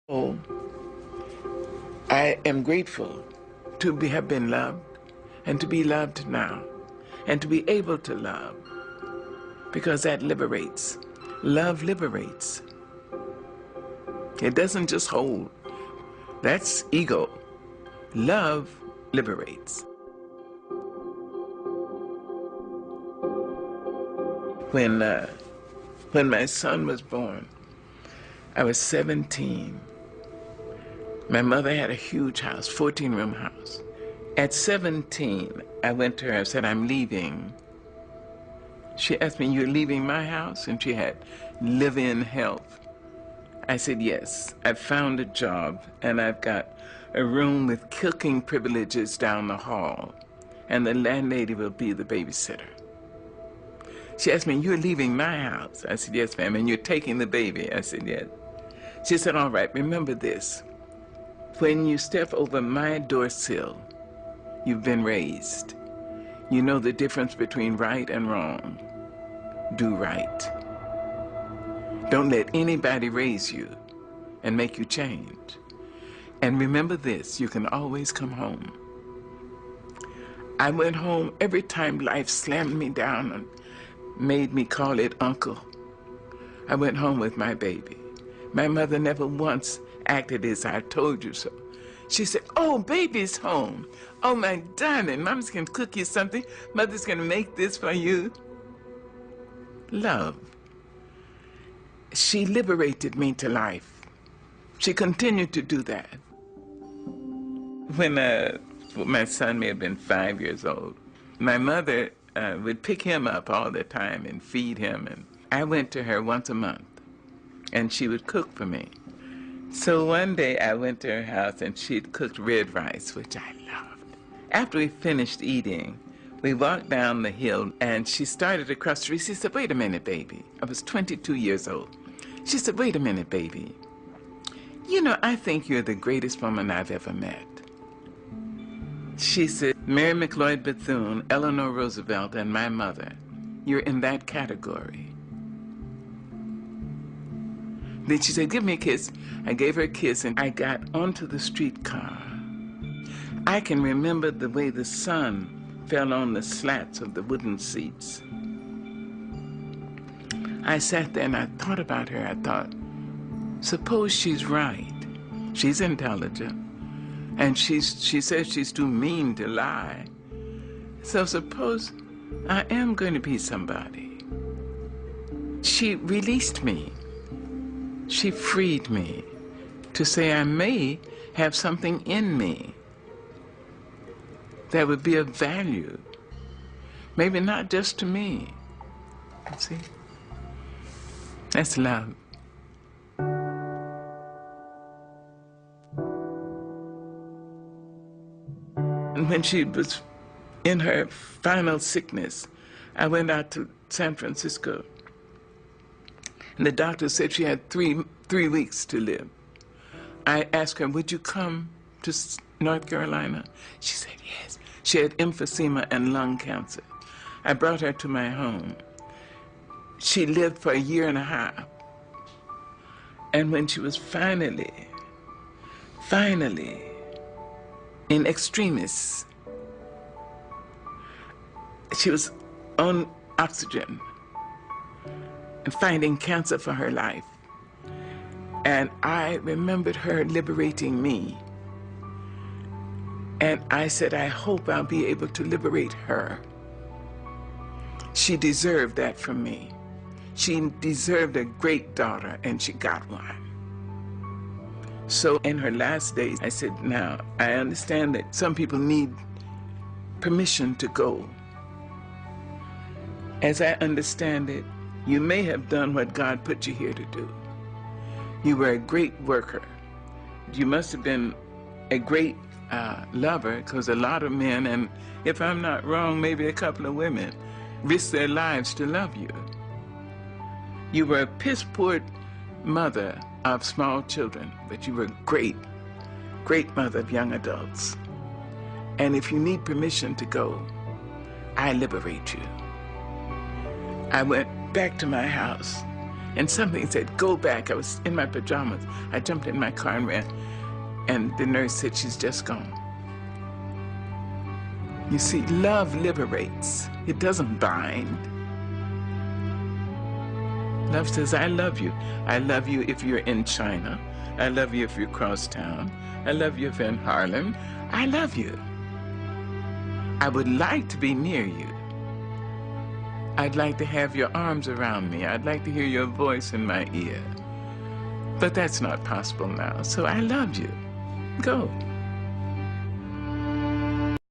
Oh, I am grateful to have been loved and to be loved now and to be able to love, because that liberates. Love liberates. It doesn't just hold. That's ego. Love liberates. When my son was born, I was 17. My mother had a huge house, 14-room house. At 17, I went to her and said, I'm leaving. She asked me, you're leaving my house? And she had live-in help. I said, yes. I found a job, and I've got a room with cooking privileges down the hall, and the landlady will be the babysitter. She asked me, you're leaving my house? I said, yes, ma'am. And you're taking the baby? I said, yes. She said, all right, remember this. When you step over my door sill, you've been raised. You know the difference between right and wrong. Do right. Don't let anybody raise you and make you change. And remember this, you can always come home. I went home every time life slammed me down and made me call it uncle. I went home with my baby. My mother never once acted as I told you so. She said, oh, baby's home. Oh, my darling, Mom's gonna cook you something. Mother's gonna make this for you. Love. She liberated me to life. She continued to do that. When my son may have been 5 years old, my mother would pick him up all the time and feed him. And I went to her once a month, and she would cook for me. So one day I went to her house and she'd cooked red rice, which I loved. After we finished eating, we walked down the hill and she started across the street. She said, wait a minute, baby. I was 22 years old. She said, wait a minute, baby. You know, I think you're the greatest woman I've ever met. She said, Mary McLeod Bethune, Eleanor Roosevelt, and my mother, you're in that category. Then she said, give me a kiss. I gave her a kiss and I got onto the streetcar. I can remember the way the sun fell on the slats of the wooden seats. I sat there and I thought about her. I thought, suppose she's right. She's intelligent. And she says she's too mean to lie. So suppose I am going to be somebody. She released me. She freed me to say I may have something in me that would be of value. Maybe not just to me. See? That's love. And when she was in her final sickness, I went out to San Francisco. And the doctor said she had three weeks to live. I asked her, would you come to North Carolina? She said yes. She had emphysema and lung cancer. I brought her to my home. She lived for 1.5 years. And when she was finally, in extremis, she was on oxygen and fighting cancer for her life. And I remembered her liberating me. And I said, I hope I'll be able to liberate her. She deserved that from me. She deserved a great daughter, and she got one. So in her last days, I said, now, I understand that some people need permission to go. As I understand it, you may have done what God put you here to do. You were a great worker. You must have been a great lover, because a lot of men, and if I'm not wrong, maybe a couple of women, risk their lives to love you. You were a piss-poor mother of small children, but you were a great mother of young adults. And if you need permission to go, I liberate you. I went back to my house And something said, go back. I was in my pajamas. I jumped in my car and ran. And the nurse said, she's just gone. You see, love liberates. It doesn't bind. Love says, I love you. I love you if you're in China. I love you if you're across town. I love you if you're in Harlem. I love you. I would like to be near you. I'd like to have your arms around me. I'd like to hear your voice in my ear. But that's not possible now. So I love you. Go.